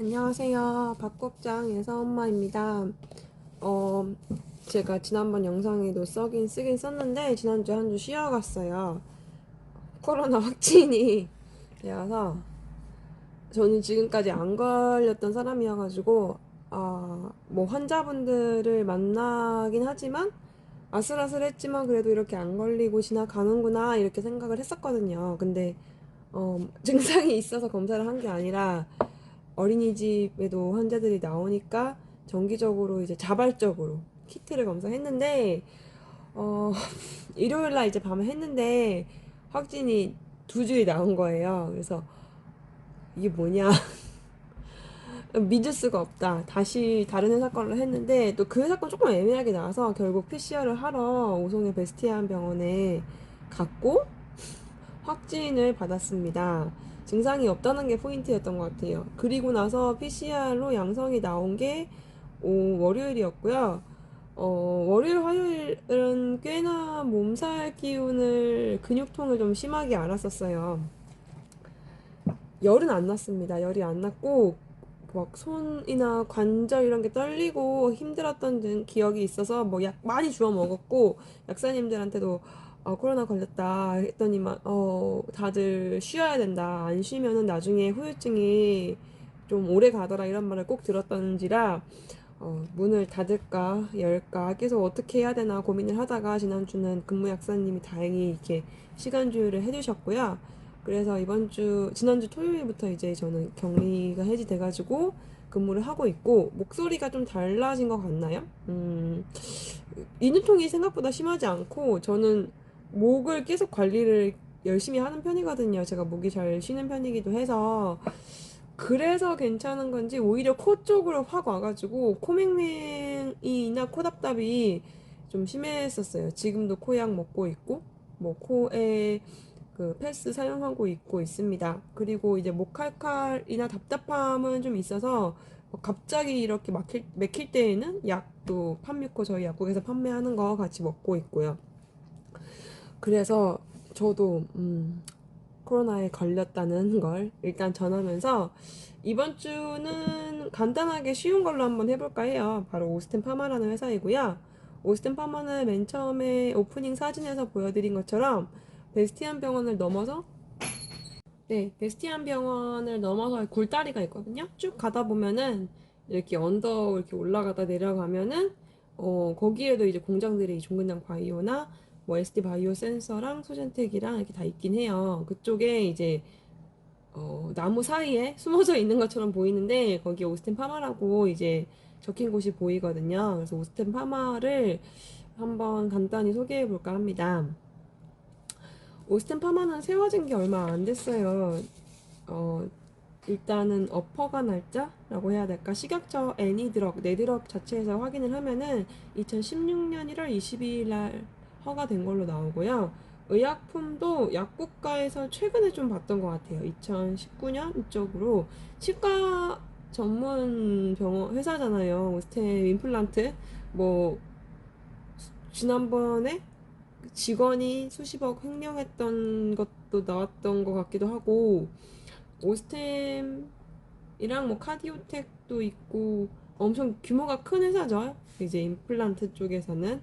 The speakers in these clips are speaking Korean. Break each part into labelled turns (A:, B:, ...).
A: 안녕하세요. 박국장 예서 엄마입니다. 어, 제가 지난번 영상에도 쓰긴 썼는데, 지난주에 한 주 쉬어갔어요. 코로나 확진이 되어서, 저는 지금까지 안 걸렸던 사람이어가지고, 뭐 환자분들을 만나긴 하지만, 아슬아슬했지만 그래도 이렇게 안 걸리고 지나가는구나, 이렇게 생각을 했었거든요. 근데, 증상이 있어서 검사를 한 게 아니라, 어린이집에도 환자들이 나오니까 정기적으로 이제 자발적으로 키트를 검사했는데 어, 일요일 날 이제 밤에 했는데 확진이 두 줄이 나온 거예요. 그래서 이게 뭐냐 믿을 수가 없다. 다시 다른 회사 걸로 했는데 또 그 회사 건 조금 애매하게 나와서 결국 PCR을 하러 오송의 베스티안 병원에 갔고 확진을 받았습니다. 증상이 없다는 게 포인트였던 것 같아요. 그리고 나서 PCR로 양성이 나온 게 월요일이었고요. 월요일, 화요일은 꽤나 몸살 기운을, 근육통을 좀 심하게 앓았었어요. 열은 안 났습니다. 열이 안 났고, 막 손이나 관절 이런 게 떨리고 힘들었던 기억이 있어서 뭐 약 많이 주워 먹었고, 약사님들한테도 코로나 걸렸다 했더니만, 다들 쉬어야 된다. 안 쉬면은 나중에 후유증이 좀 오래 가더라 이런 말을 꼭 들었던지라, 문을 닫을까, 열까, 계속 어떻게 해야 되나 고민을 하다가 지난주는 근무 약사님이 다행히 이렇게 시간 조율을 해주셨고요. 그래서 지난주 토요일부터 이제 저는 격리가 해지돼가지고 근무를 하고 있고, 목소리가 좀 달라진 것 같나요? 인후통이 생각보다 심하지 않고, 저는 목을 계속 관리를 열심히 하는 편이거든요. 제가 목이 잘 쉬는 편이기도 해서. 그래서 괜찮은 건지 오히려 코 쪽으로 확 와가지고 코맹맹이나 코답답이 좀 심했었어요. 지금도 코약 먹고 있고 뭐 코에 그 패스 사용하고 있습니다. 그리고 이제 목칼칼이나 답답함은 좀 있어서 뭐 갑자기 이렇게 맥힐 때에는 약도 판뮤코 저희 약국에서 판매하는 거 같이 먹고 있고요. 그래서 저도 코로나에 걸렸다는 걸 일단 전하면서 이번 주는 간단하게 쉬운 걸로 한번 해볼까 해요. 바로 오스템 파마라는 회사이고요. 오스템 파마는 맨 처음에 오프닝 사진에서 보여드린 것처럼 베스티안 병원을 넘어서 네, 베스티안 병원을 넘어서 굴다리가 있거든요. 쭉 가다 보면은 이렇게 언더 이렇게 올라가다 내려가면은 거기에도 이제 공장들이 종근당 바이오나 뭐 SD 바이오 센서랑 소젠텍이랑 이렇게 다 있긴 해요. 그쪽에 이제 나무 사이에 숨어져 있는 것처럼 보이는데 거기 오스템 파마라고 이제 적힌 곳이 보이거든요. 그래서 오스템 파마를 한번 간단히 소개해 볼까 합니다. 오스템 파마는 세워진 게 얼마 안 됐어요. 어, 일단은 어퍼가 날짜라고 해야 될까? 식약처 애니드럭, 네드럭 자체에서 확인을 하면은 2016년 1월 22일 날 허가된 걸로 나오고요. 의약품도 약국가에서 최근에 좀 봤던 것 같아요. 2019년 이쪽으로 치과 전문 병원 회사잖아요. 오스템 임플란트 뭐 지난번에 직원이 수십억 횡령했던 것도 나왔던 것 같기도 하고 오스템이랑 뭐 카디오텍도 있고 엄청 규모가 큰 회사죠. 이제 임플란트 쪽에서는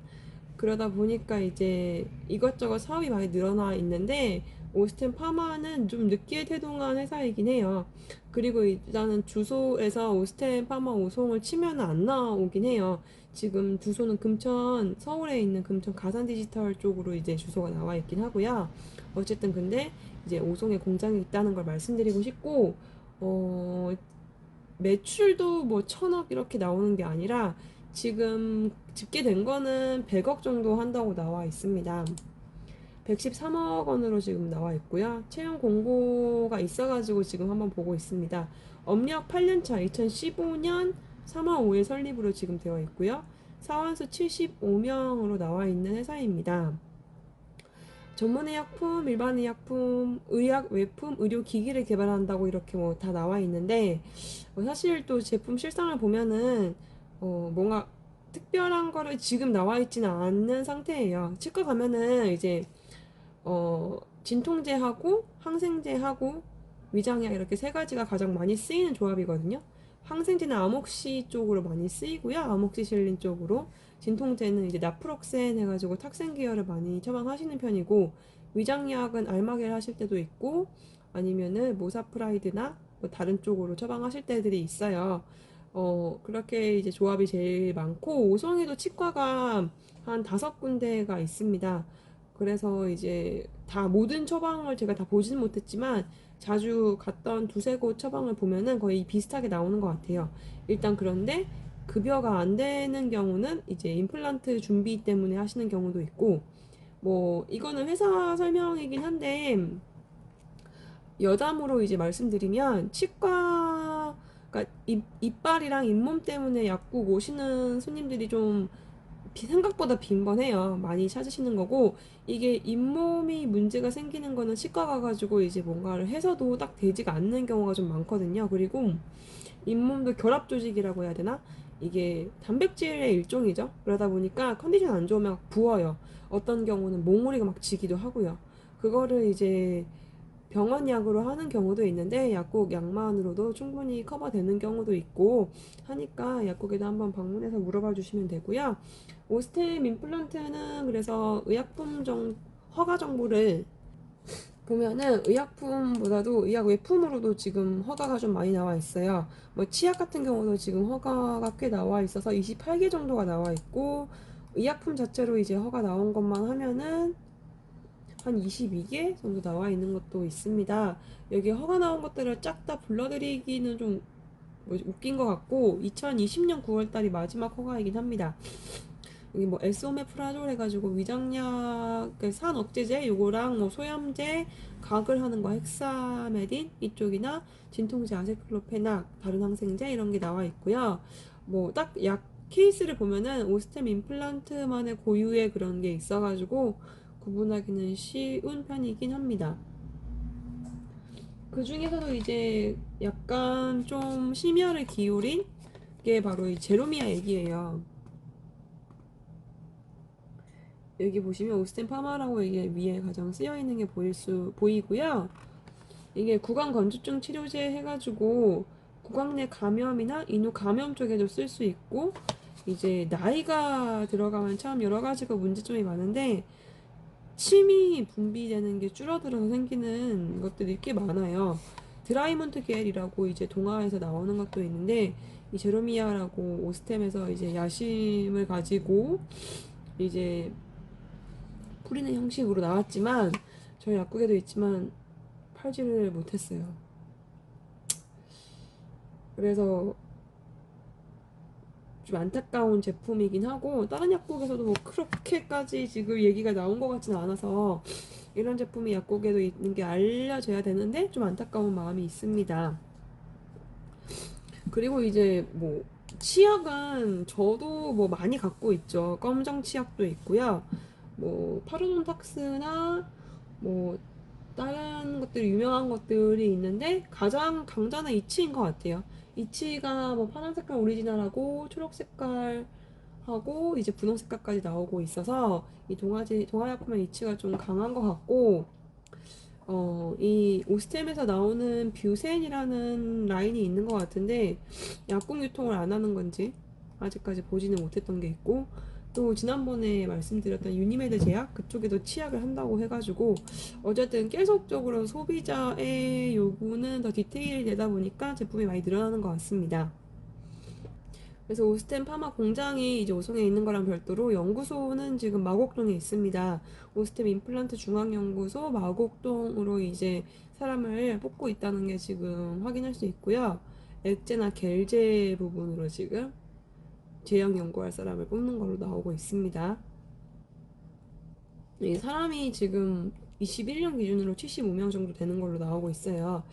A: 그러다 보니까 이제 이것저것 사업이 많이 늘어나 있는데 오스템 파마는 좀 늦게 태동한 회사이긴 해요. 그리고 일단은 주소에서 오스템 파마 오송을 치면 안 나오긴 해요. 지금 주소는 금천, 서울에 있는 금천 가산 디지털 쪽으로 이제 주소가 나와 있긴 하고요. 어쨌든 근데 이제 오송에 공장이 있다는 걸 말씀드리고 싶고, 어, 매출도 뭐 천억 이렇게 나오는 게 아니라 지금 집계된 거는 100억 정도 한다고 나와 있습니다. 113억 원으로 지금 나와 있고요. 채용 공고가 있어가지고 지금 한번 보고 있습니다. 업력 8년차 2015년 3월 5일 설립으로 지금 되어 있고요. 사원수 75명으로 나와 있는 회사입니다. 전문의약품, 일반의약품, 의약, 외품, 의료기기를 개발한다고 이렇게 뭐 다 나와 있는데 사실 또 제품 실상을 보면은 뭔가 특별한 거를 지금 나와 있지는 않는 상태예요. 치과 가면은 이제 진통제하고 항생제하고 위장약 이렇게 세 가지가 가장 많이 쓰이는 조합이거든요. 항생제는 아목시 쪽으로 많이 쓰이고요. 아목시실린 쪽으로. 진통제는 이제 나프록센 해가지고 탁센 계열을 많이 처방하시는 편이고, 위장약은 알마겔 하실 때도 있고, 아니면은 모사프라이드나 뭐 다른 쪽으로 처방하실 때들이 있어요. 그렇게 이제 조합이 제일 많고, 오송에도 치과가 한 5군데가 있습니다. 그래서 이제 다 모든 처방을 제가 다 보지는 못했지만, 자주 갔던 두세 곳 처방을 보면은 거의 비슷하게 나오는 것 같아요. 일단 그런데 급여가 안 되는 경우는 이제 임플란트 준비 때문에 하시는 경우도 있고, 뭐 이거는 회사 설명이긴 한데, 여담으로 이제 말씀드리면 치과, 그러니까 이빨이랑 잇몸 때문에 약국 오시는 손님들이 좀 생각보다 빈번해요. 많이 찾으시는 거고, 이게 잇몸이 문제가 생기는 거는 치과 가가지고 이제 뭔가를 해서도 딱 되지가 않는 경우가 좀 많거든요. 그리고 잇몸도 결합 조직이라고 해야 되나? 이게 단백질의 일종이죠. 그러다 보니까 컨디션 안 좋으면 막 부어요. 어떤 경우는 몽골이가 막 지기도 하고요. 그거를 이제 병원 약으로 하는 경우도 있는데, 약국 약만으로도 충분히 커버되는 경우도 있고 하니까 약국에도 한번 방문해서 물어봐 주시면 되고요. 오스템 임플란트는 그래서 허가 정보를 보면은 의약품보다도 의약 외품으로도 지금 허가가 좀 많이 나와 있어요. 뭐 치약 같은 경우도 지금 허가가 꽤 나와 있어서 28개 정도가 나와 있고, 의약품 자체로 이제 허가 나온 것만 하면은 한 22개 정도 나와 있는 것도 있습니다. 여기 허가 나온 것들을 쫙 다 불러드리기는 좀 웃긴 것 같고, 2020년 9월달이 마지막 허가이긴 합니다. 여기 뭐 에스오메프라졸 해가지고 위장약, 산 억제제 요거랑 뭐 소염제, 각을 하는 거 헥사메딘 이쪽이나 진통제 아세클로페낙, 다른 항생제 이런 게 나와 있고요. 뭐 딱 약 케이스를 보면은 오스템 임플란트만의 고유의 그런 게 있어가지고 구분하기는 쉬운 편이긴 합니다. 그 중에서도 이제 약간 좀 심혈을 기울인 게 바로 이 제로미아 액이에요. 여기 보시면 오스템 파마라고 이게 위에 가장 쓰여 있는 게 보이고요. 이게 구강 건조증 치료제 해가지고 구강 내 감염이나 인후 감염 쪽에도 쓸 수 있고, 이제 나이가 들어가면 참 여러 가지가 문제점이 많은데 침이 분비되는 게 줄어들어서 생기는 것들이 꽤 많아요. 드라이먼트 겔이라고 이제 동화에서 나오는 것도 있는데, 이 제로미아라고 오스템에서 이제 야심을 가지고 이제 뿌리는 형식으로 나왔지만 저희 약국에도 있지만 팔지를 못했어요. 그래서 좀 안타까운 제품이긴 하고, 다른 약국에서도 뭐 그렇게까지 지금 얘기가 나온 것 같지는 않아서 이런 제품이 약국에도 있는 게 알려져야 되는데 좀 안타까운 마음이 있습니다. 그리고 이제 뭐 치약은 저도 뭐 많이 갖고 있죠. 검정 치약도 있고요. 뭐 파르돈탁스나 뭐 다른 것들이 유명한 것들이 있는데, 가장 강자는 이치인 것 같아요. 이치가 뭐 파란 색깔 오리지널하고 초록 색깔하고 이제 분홍 색깔까지 나오고 있어서 이 동아약품의 이치가 좀 강한 것 같고, 이 오스템에서 나오는 뷰센이라는 라인이 있는 것 같은데 약국 유통을 안 하는 건지 아직까지 보지는 못했던 게 있고, 또 지난번에 말씀드렸던 유니메드 제약 그쪽에도 치약을 한다고 해가지고, 어쨌든 계속적으로 소비자의 요구는 더 디테일이 되다 보니까 제품이 많이 늘어나는 것 같습니다. 그래서 오스템 파마 공장이 이제 오송에 있는 거랑 별도로 연구소는 지금 마곡동에 있습니다. 오스템 임플란트 중앙연구소 마곡동으로 이제 사람을 뽑고 있다는 게 지금 확인할 수 있고요. 액제나 겔제 부분으로 지금 제형 연구할 사람을 뽑는 걸로 나오고 있습니다. 이 사람이 지금 21년 기준으로 75명 정도 되는 걸로 나오고 있어요.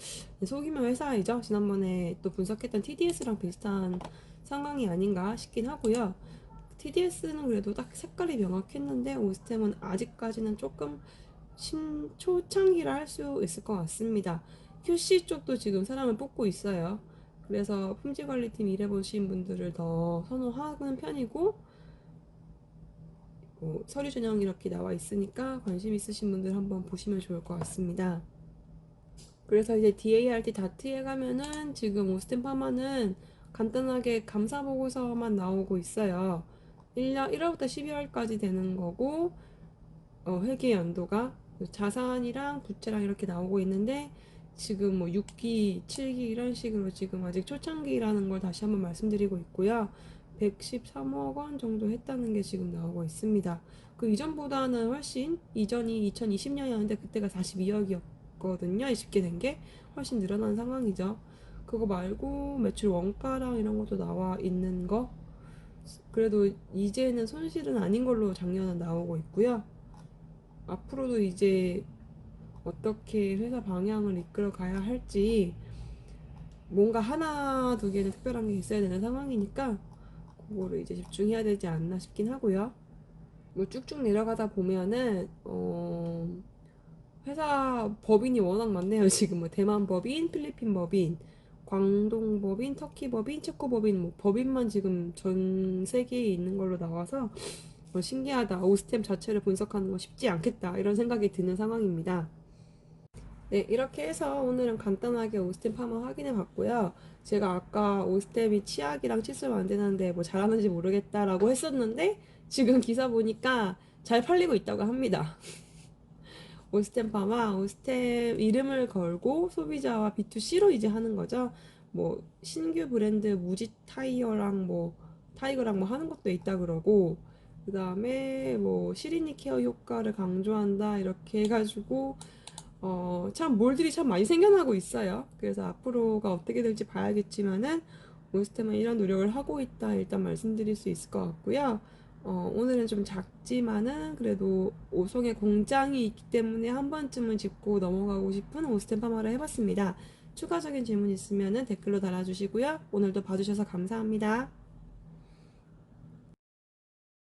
A: 소규모 회사이죠. 지난번에 또 분석했던 TDS랑 비슷한 상황이 아닌가 싶긴 하고요. TDS는 그래도 딱 색깔이 명확했는데 오스템은 아직까지는 조금 초창기라 할 수 있을 것 같습니다. QC 쪽도 지금 사람을 뽑고 있어요. 그래서 품질관리팀 일해보신 분들을 더 선호하는 편이고, 서류 전형 이렇게 나와 있으니까 관심 있으신 분들 한번 보시면 좋을 것 같습니다. 그래서 이제 DART 다트에 가면은 지금 오스템 파마는 간단하게 감사 보고서만 나오고 있어요. 1월부터 12월까지 되는 거고, 회계 연도가 자산이랑 부채랑 이렇게 나오고 있는데, 지금 뭐 6기, 7기 이런 식으로 지금 아직 초창기라는 걸 다시 한번 말씀드리고 있고요. 113억 원 정도 했다는 게 지금 나오고 있습니다. 그 이전보다는 훨씬, 이전이 2020년이었는데 그때가 42억이었거든요. 20개 된 게 훨씬 늘어난 상황이죠. 그거 말고 매출 원가랑 이런 것도 나와 있는 거, 그래도 이제는 손실은 아닌 걸로 작년은 나오고 있고요. 앞으로도 이제 어떻게 회사 방향을 이끌어 가야 할지 뭔가 하나 두 개는 특별한 게 있어야 되는 상황이니까 그거를 이제 집중해야 되지 않나 싶긴 하고요. 뭐 쭉쭉 내려가다 보면은 회사 법인이 워낙 많네요. 지금 뭐 대만 법인, 필리핀 법인, 광동 법인, 터키 법인, 체코 법인, 뭐 법인만 지금 전 세계에 있는 걸로 나와서 신기하다. 오스템 자체를 분석하는 거 쉽지 않겠다. 이런 생각이 드는 상황입니다. 네, 이렇게 해서 오늘은 간단하게 오스템 파머 확인해 봤고요. 제가 아까 오스템이 치약이랑 칫솔 만드는데 뭐 잘하는지 모르겠다라고 했었는데 지금 기사 보니까 잘 팔리고 있다고 합니다. 오스템 파마, 오스템 이름을 걸고 소비자와 B2C로 이제 하는 거죠. 뭐 신규 브랜드 무지 타이어랑 뭐 타이거랑 뭐 하는 것도 있다 그러고 그 다음에 뭐 시리니 케어 효과를 강조한다 이렇게 해가지고 참 몰들이 참 많이 생겨나고 있어요. 그래서 앞으로가 어떻게 될지 봐야겠지만은 온스템은 이런 노력을 하고 있다 일단 말씀드릴 수 있을 것 같고요. 오늘은 좀 작지만은 그래도 오송에 공장이 있기 때문에 한 번쯤은 짚고 넘어가고 싶은 오스템 파마를 해봤습니다. 추가적인 질문 있으면은 댓글로 달아주시고요. 오늘도 봐주셔서 감사합니다.